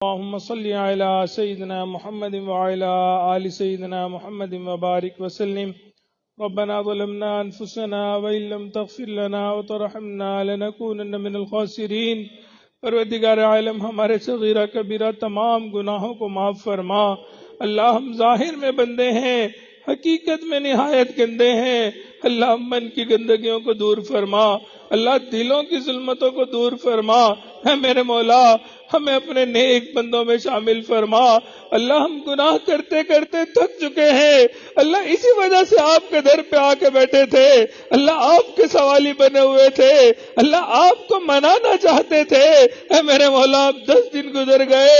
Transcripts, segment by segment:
اللهم صل على سيدنا محمد وعلى آل سيدنا محمد وبارك وسلم. ربنا ظلمنا أنفسنا وإن لم تغفر لنا وترحمنا لنكونن من الخاسرين. پروردگار عالم ہمارے صغیرہ کبیرہ تمام گناہوں کو معاف فرما. اللہ ہم ظاہر میں بندے ہیں، حقیقت میں نہایت گندے ہیں. اللہ من کی گندگیوں کو دور فرما. اللہ دلوں کی ظلمتوں کو دور فرما. اے میرے مولا ہمیں اپنے نیک بندوں میں شامل فرما. اللہ ہم گناہ کرتے کرتے تھک چکے ہیں. اللہ اسی وجہ سے آپ کے در پہ آ کے بیٹھے تھے. اللہ آپ کے سوالی بنے ہوئے تھے. اللہ آپ کو منانا چاہتے تھے. اے میرے مولا اب 10 دن گزر گئے.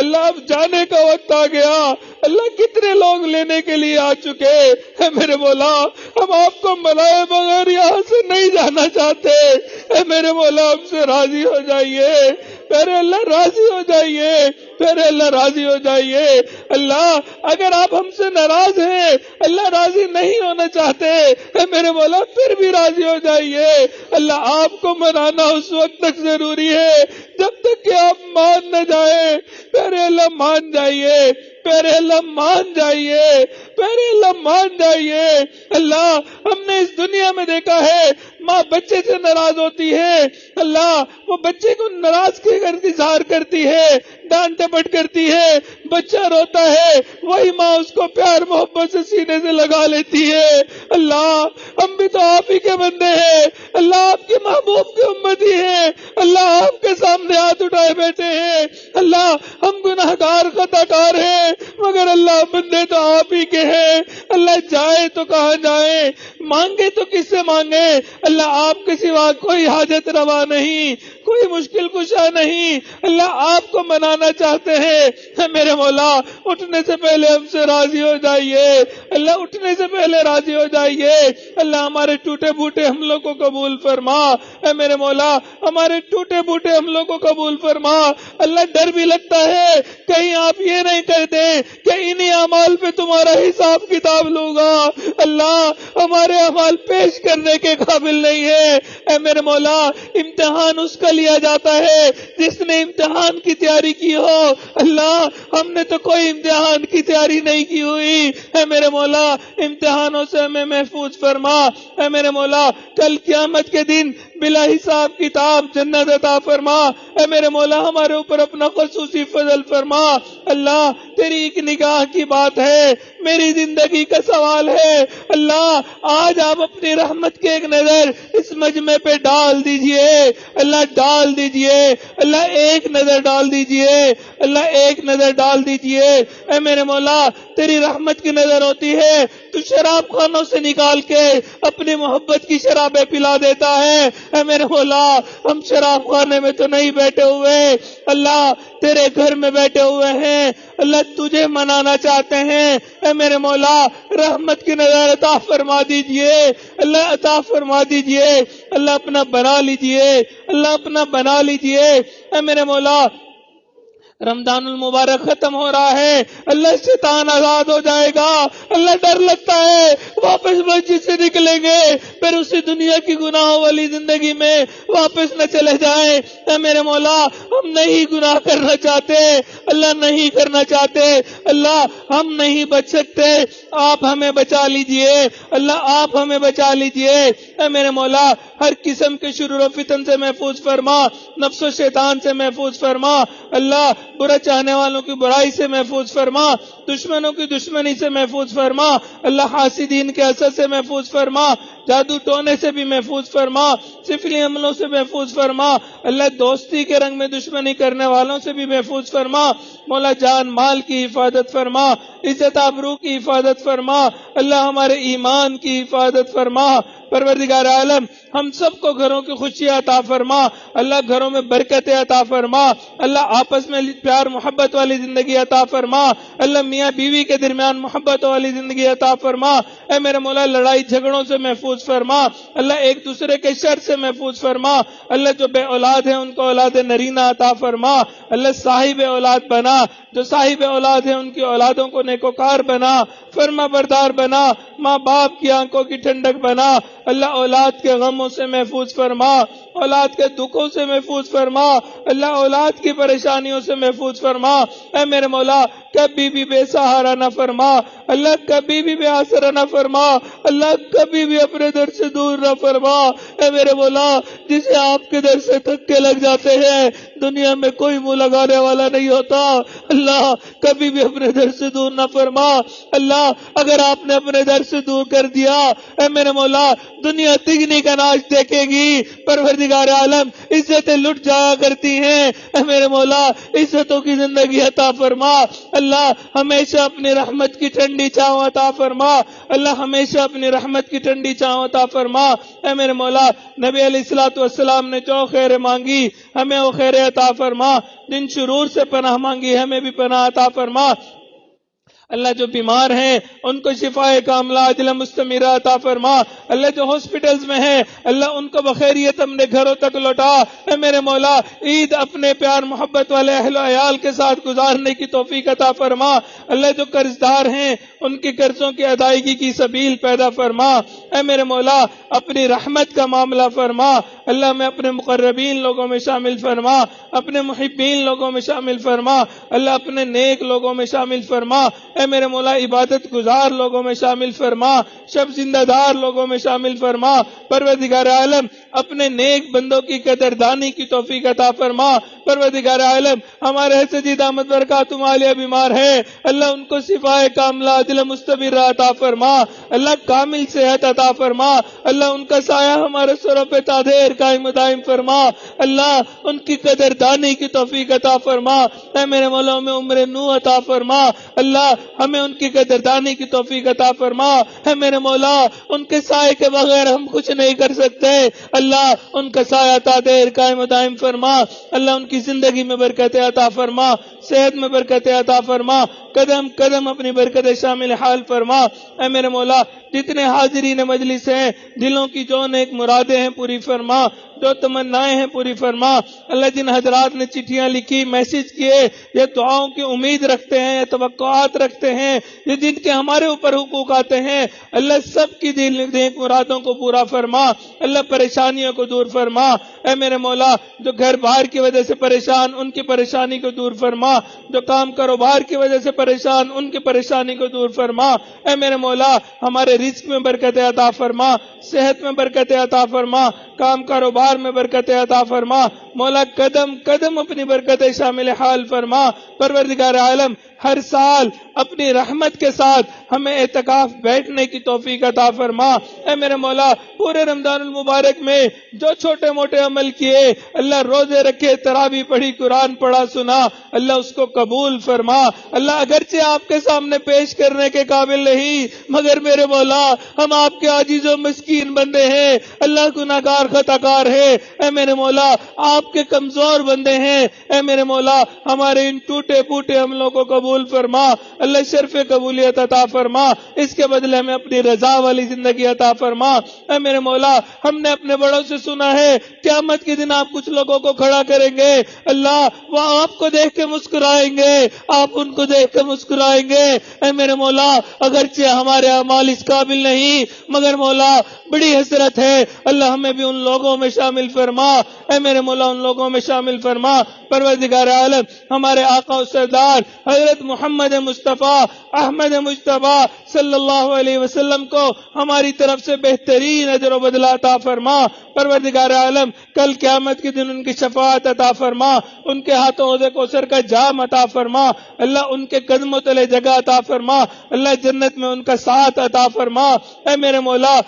اللہ اب جانے کا وقت آ گیا. اللہ کتنے لوگ لینے کے لیے آ چکے. اے میرے مولا ہم آپ کو منائے بغیر یہاں سے نہیں جانا چاہتے. اے میرے مولا ہم سے راضی ہو جائیے. میرے اللہ راضی ہو جائیے. میرے اللہ راضی ہو جائیے. اللہ اگر آپ ہم سے ناراض ہیں، اللہ راضی نہیں ہونا چاہتے، اے میرے مولا پھر بھی راضی ہو جائیے. اللہ آپ کو منانا اس وقت تک ضروری ہے جب تک کہ آپ مان نہ جائیں. میرے اللہ مان جائیے. میرے اللہ مان جائیے. میرے اللہ مان جائیے. اللہ ہم نے اس دنیا میں دیکھا ہے ماں بچے سے ناراض ہوتی ہے. اللہ وہ بچے کو ناراض اظہار کرتی ہے، ڈانٹ ڈپٹ کرتی ہے. بچہ روتا ہے، وہی ماں اس کو پیار محبت سے سینے سے لگا لیتی ہے. اللہ ہم بھی تو آپ ہی کے بندے ہیں. اللہ آپ کے محبوب کی امتی ہیں. اللہ آپ کے سامنے ہاتھ اٹھائے بیٹھے ہیں. اللہ ہم گناہگار خطاکار ہیں، مگر اللہ بندے تو آپ ہی کے ہیں. اللہ جائے تو کہاں جائیں، مانگے تو کس سے مانگے. اللہ آپ کے سوا کوئی حاجت روا نہیں، کوئی مشکل کشا نہیں. اللہ آپ کو منانا چاہتے ہیں. میرے مولا اٹھنے سے پہلے ہم سے راضی ہو جائیے. اللہ اٹھنے سے پہلے راضی ہو جائیے. اللہ ہمارے ٹوٹے بوٹے حملوں کو قبول فرما. اے میرے مولا ہمارے ٹوٹے بوٹے حملوں کو قبول فرما. اللہ ڈر بھی لگتا ہے کہیں آپ یہ نہیں کہہ دیں کہ انہی اعمال پہ تمہارا حساب کتاب لوں گا. اللہ ہمارے اعمال پیش کرنے کے قابل نہیں ہے. اے میرے مولا امتحان اس کا لیا جاتا ہے جس نے امتحان کی تیاری کی ہو. اللہ ہم نے تو کوئی امتحان کی تیاری نہیں کی ہوئی. اے میرے مولا امتحانوں سے ہمیں محفوظ فرما. اے میرے مولا کل قیامت کے دن بلا حساب کتاب جنت عطا فرما. اے میرے مولا ہمارے اوپر اپنا خصوصی فضل فرما. اللہ تیری ایک نگاہ کی بات ہے، میری زندگی کا سوال ہے. اللہ آج آپ اپنی رحمت کی ایک نظر اس مجمع پہ ڈال دیجئے. اللہ ڈال دیجئے. اللہ ایک نظر ڈال دیجئے. اللہ ایک نظر ڈال دیجئے. اے میرے مولا تیری رحمت کی نظر ہوتی ہے تو شراب خانوں سے نکال کے اپنی محبت کی شرابیں پلا دیتا ہے. اے میرے مولا ہم شراب خانے میں تو نہیں بیٹھے ہوئے، اللہ تیرے گھر میں بیٹھے ہوئے ہیں. اللہ تجھے منانا چاہتے ہیں. اے میرے مولا رحمت کی نظر عطا فرما دیجئے. اللہ عطا فرما دیجئے. اللہ اپنا بنا لیجئے. اللہ اپنا بنا لیجئے. اے میرے مولا رمضان المبارک ختم ہو رہا ہے. اللہ شیطان آزاد ہو جائے گا. اللہ ڈر لگتا ہے واپس مسجد سے نکلیں گے پھر اسی دنیا کی گناہوں والی زندگی میں واپس نہ چلے جائیں. اے میرے مولا ہم نہیں گناہ کرنا چاہتے. اللہ نہیں کرنا چاہتے. اللہ ہم نہیں بچ سکتے، آپ ہمیں بچا لیجئے. اللہ آپ ہمیں بچا لیجئے. اے میرے مولا ہر قسم کے شرور و فتن سے محفوظ فرما. نفس و شیطان سے محفوظ فرما. اللہ برا چاہنے والوں کی برائی سے محفوظ فرما. دشمنوں کی دشمنی سے محفوظ فرما. اللہ حاسدین کے حسد سے محفوظ فرما. جادو ٹونے سے بھی محفوظ فرما. سفلی عملوں سے محفوظ فرما. اللہ دوستی کے رنگ میں دشمنی کرنے والوں سے بھی محفوظ فرما. مولا جان مال کی حفاظت فرما. عزت آبرو کی حفاظت فرما. اللہ ہمارے ایمان کی حفاظت فرما. پروردگار عالم ہم سب کو گھروں کی خوشیاں عطا فرما. اللہ گھروں میں برکتیں عطا فرما. اللہ آپس میں پیار محبت والی زندگی عطا فرما. اللہ میاں بیوی کے درمیان محبت والی زندگی عطا فرما. اے میرے مولا لڑائی جھگڑوں سے محفوظ فرما. اللہ ایک دوسرے کے شر سے محفوظ فرما. اللہ جو بے اولاد ہیں ان کو اولاد نرینہ عطا فرما. اللہ صاحب اولاد بنا. جو صاحب اولاد ہیں ان کی اولادوں کو نیکوکار بنا، فرما بردار بنا، ماں باپ کی آنکھوں کی ٹھنڈک بنا. اللہ اولاد کے غموں سے محفوظ فرما، اولاد کے دکھوں سے محفوظ فرما، اللہ اولاد کی پریشانیوں سے محفوظ فرما۔ اے میرے مولا کبھی بھی بے سہارا نہ فرما، اللہ کبھی بھی بے آسرا نہ فرما، اللہ کبھی بھی اپنے در سے دور نہ فرما۔ اے میرے مولا جسے آپ کے در سے دھکے لگ جاتے ہیں دنیا میں کوئی منہ لگانے والا نہیں ہوتا، اللہ کبھی بھی اپنے در سے دور نہ فرما۔ اللہ اگر آپ نے اپنے در سے دور کر دیا اے میرے مولا دنیا تگنی کا ناچ دیکھے گی، پروردگار عالم عزتیں لٹ جایا کرتی ہیں، اے میرے مولا عزتوں کی زندگی عطا فرما۔ اللہ ہمیشہ اپنی رحمت کی ٹھنڈی چھاؤں عطا فرما، اللہ ہمیشہ اپنی رحمت کی ٹھنڈی چھاؤں عطا فرما۔ اے میرے مولا نبی علیہ الصلوۃ والسلام نے جو خیر مانگی ہمیں وہ خیر عطا فرما، جن شرور سے پناہ مانگی ہمیں بھی پناہ عطا فرما۔ اللہ جو بیمار ہیں ان کو شفائے کاملہ عاجلہ مستمرہ عطا فرما، اللہ جو ہاسپٹلز میں ہیں اللہ ان کو بخیریت اپنے گھروں تک لوٹا۔ اے میرے مولا عید اپنے پیار محبت والے اہل و عیال کے ساتھ گزارنے کی توفیق عطا فرما، اللہ جو قرض دار ہیں ان کے قرضوں کی ادائیگی کی سبیل پیدا فرما۔ اے میرے مولا اپنی رحمت کا معاملہ فرما، اللہ میں اپنے مقربین لوگوں میں شامل فرما، اپنے محبین لوگوں میں شامل فرما، اللہ اپنے نیک لوگوں میں شامل فرما۔ اے میرے مولا عبادت گزار لوگوں میں شامل فرما، شب زندہ دار لوگوں میں شامل فرما۔ پروردگار عالم اپنے نیک بندوں کی قدردانی کی توفیق عطا فرما۔ پروردگار عالم ہمارے سجید احمد برکاتہ عالیہ بیمار ہے، اللہ ان کو شفائے کاملہ عاجلہ مستمرہ عطا فرما، اللہ کامل صحت عطا فرما، اللہ ان کا سایہ ہمارے سروں پہ تا دیر قائم دائم فرما، اللہ ان کی قدردانی کی توفیق عطا فرما۔ اے میرے مولا میں عمر نو عطا فرما، اللہ ہمیں ان کی قدردانی کی توفیق عطا فرما۔ اے میرے مولا ان کے سائے کے بغیر ہم کچھ نہیں کر سکتے، اللہ ان کا سایہ تا دیر قائم دائم فرما، اللہ ان کی زندگی میں برکت عطا فرما، صحت میں برکت عطا فرما، قدم قدم اپنی برکت شامل حال فرما۔ اے میرے مولا جتنے حاضرین مجلس ہیں دلوں کی جو نیک مرادیں ہیں پوری فرما، جو تمنائیں ہیں پوری فرما۔ اللہ جن حضرات نے چٹھیاں لکھی میسج کیے یہ دعاؤں کی امید رکھتے ہیں، یہ توقعات رکھتے ہیں، یہ جن کے ہمارے اوپر حقوق آتے ہیں اللہ سب کی دل نیک مرادوں کو پورا فرما، اللہ پریشانیوں کو دور فرما۔ اے میرے مولا جو گھر بار کی وجہ سے پریشان ان کی پریشانی کو دور فرما، جو کام کاروبار کی وجہ سے پریشان ان کی پریشانی کو دور فرما۔ اے میرے مولا ہمارے رزق میں برکت عطا فرما، صحت میں برکت عطا فرما، کام کاروبار میں برکت عطا فرما، مولا قدم قدم اپنی برکت شامل حال فرما۔ پروردگار عالم ہر سال اپنی رحمت کے ساتھ ہمیں اعتکاف بیٹھنے کی توفیق عطا فرما۔ اے میرے مولا پورے رمضان المبارک میں جو چھوٹے موٹے عمل کیے اللہ روزے رکھے تراویح پڑھی قرآن پڑھا سنا اللہ اس کو قبول فرما۔ اللہ اگرچہ آپ کے سامنے پیش کرنے کے قابل نہیں مگر میرے مولا ہم آپ کے عاجز و مسکین بندے ہیں، اللہ گناہگار خطا کار ہے، اے میرے مولا آپ کے کمزور بندے ہیں، اے میرے مولا ہمارے ان ٹوٹے پھوٹے عملوں کو قبول فرما، اللہ شرف قبولیت عطا فرما، اس کے بدلے ہمیں اپنی رضا والی زندگی عطا فرما۔ اے میرے مولا ہم نے اپنے بڑوں سے سنا ہے قیامت کے دن آپ کچھ لوگوں کو کھڑا کریں گے، اللہ وہ آپ کو دیکھ کے مسکرائیں گے، آپ ان کو دیکھ کے مسکرائیں گے۔ اے میرے مولا اگرچہ ہمارے اعمال اس قابل نہیں مگر مولا بڑی حسرت ہے اللہ ہمیں بھی ان لوگوں میں شامل فرما، اے میرے مولا ان لوگوں میں شامل فرما۔ پروردگار عالم ہمارے آقا و سردار حضرت محمد مصطفیٰ احمد مجتبیٰ صلی اللہ علیہ وسلم کو ہماری طرف سے بہترین اجر و بدلہ عطا فرما۔ پروردگار عالم کل قیامت کے دن ان کی شفاعت عطا فرما، ان کے ہاتھوں حوض کوثر کا جام عطا فرما، اللہ ان کے قدموں تلے جگہ عطا فرما، اللہ جنت میں ان کا ساتھ عطا فرما۔ اے میرے مولا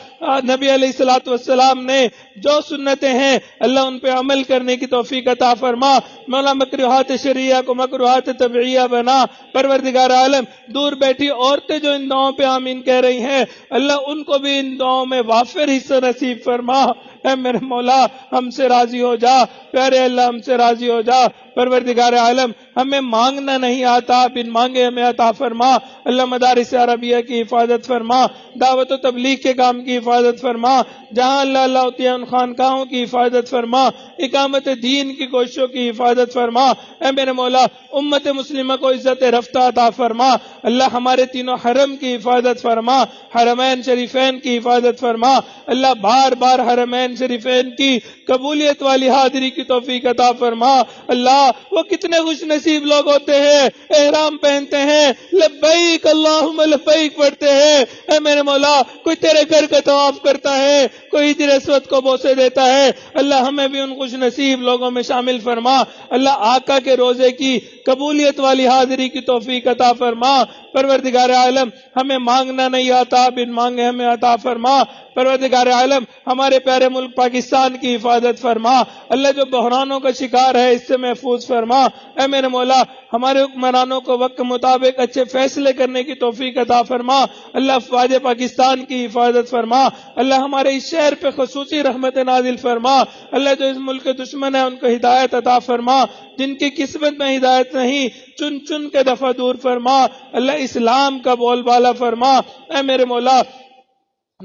نبی علیہ الصلوۃ والسلام نے جو سنتیں ہیں اللہ ان پہ عمل کرنے کی توفیق عطا فرما، مولا مکروہات شرعیہ کو مکروہات طبعیہ بنا۔ پروردگار عالم دور بیٹھی عورتیں جو ان دعاؤں پہ آمین کہہ رہی ہیں اللہ ان کو بھی ان دعاؤں میں وافر حصہ نصیب فرما۔ اے میرے مولا ہم سے راضی ہو جا، پیارے اللہ ہم سے راضی ہو جا۔ پروردگار عالم ہمیں مانگنا نہیں آتا بن مانگے ہمیں عطا فرما، اللہ مدارس عربیہ کی حفاظت فرما، دعوت و تبلیغ کے کام کی حفاظت فرما، جہاں اللہ اللہ ان خانقاہوں کی حفاظت فرما، اقامت دین کی کوششوں کی حفاظت حفاظت فرما۔ اے میرے مولا امت مسلمہ کو عزت رفتہ عطا فرما۔ اللہ ہمارے تینوں حرم کی حفاظت فرما، حرمین شریفین کی حفاظت فرما۔ اللہ بار بار حرمین شریفین کی قبولیت والی حاضری کی توفیق عطا فرما۔ اللہ وہ کتنے خوش نصیب لوگ ہوتے ہیں، احرام پہنتے ہیں، لبیک اللہم لبیک پڑھتے ہیں۔ اے میرے مولا کوئی تیرے گھر کا طواف کرتا ہے، کوئی حجر اسود کو بوسے دیتا ہے، اللہ ہمیں بھی ان خوش نصیب لوگوں میں شامل فرما۔ اللہ آقا کے روزے کی قبولیت والی حاضری کی توفیق عطا فرما۔ پروردگار عالم ہمیں مانگنا نہیں آتا، بن مانگے ہمیں عطا فرما۔ پروردگار عالم ہمارے پیارے ملک پاکستان کی حفاظت فرما۔ اللہ جو بحرانوں کا شکار ہے اس سے محفوظ فرما۔ اے میرے مولا ہمارے حکمرانوں کو وقت مطابق اچھے فیصلے کرنے کی توفیق عطا فرما۔ اللہ فوج پاکستان کی حفاظت فرما۔ اللہ ہمارے اس شہر پہ خصوصی رحمت نازل فرما۔ اللہ جو اس ملک کے دشمن ہیں ان کو ہدایت عطا فرما، جن کی قسمت میں ہدایت نہیں چن چن کے دفع دور فرما۔ اللہ اسلام کا بول بالا فرما۔ اے میرے مولا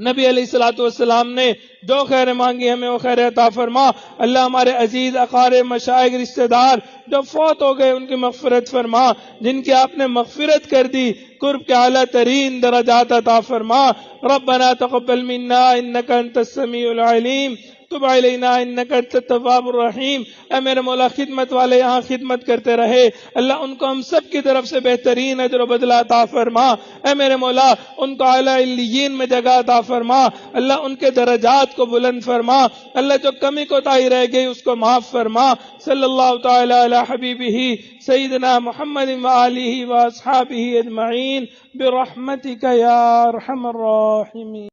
نبی علیہ الصلوۃ والسلام نے جو خیر مانگی ہمیں وہ خیر عطا فرما۔ اللہ ہمارے عزیز اقارب مشائخ رشتہ دار جو فوت ہو گئے ان کی مغفرت فرما، جن کی آپ نے مغفرت کر دی قرب کے اعلیٰ ترین درجات عطا فرما۔ ربنا تقبل منا انک انت السمیع العلیم تب علینا انک انت التواب الرحیم۔ اے میرے مولا خدمت والے یہاں خدمت کرتے رہے، اللہ ان کو ہم سب کی طرف سے بہترین اجر و بدلہ عطا فرما۔ اے میرے مولا ان کو اعلیٰ علیین میں جگہ عطا فرما، اللہ ان کے درجات کو بلند فرما۔ اللہ جو کمی کوتاہی رہ گئی اس کو معاف فرما۔ صلی اللہ تعالی علی حبیبہ سیدنا محمد وآلہ واصحابہ اجمعین برحمتک یا ارحم الراحمین۔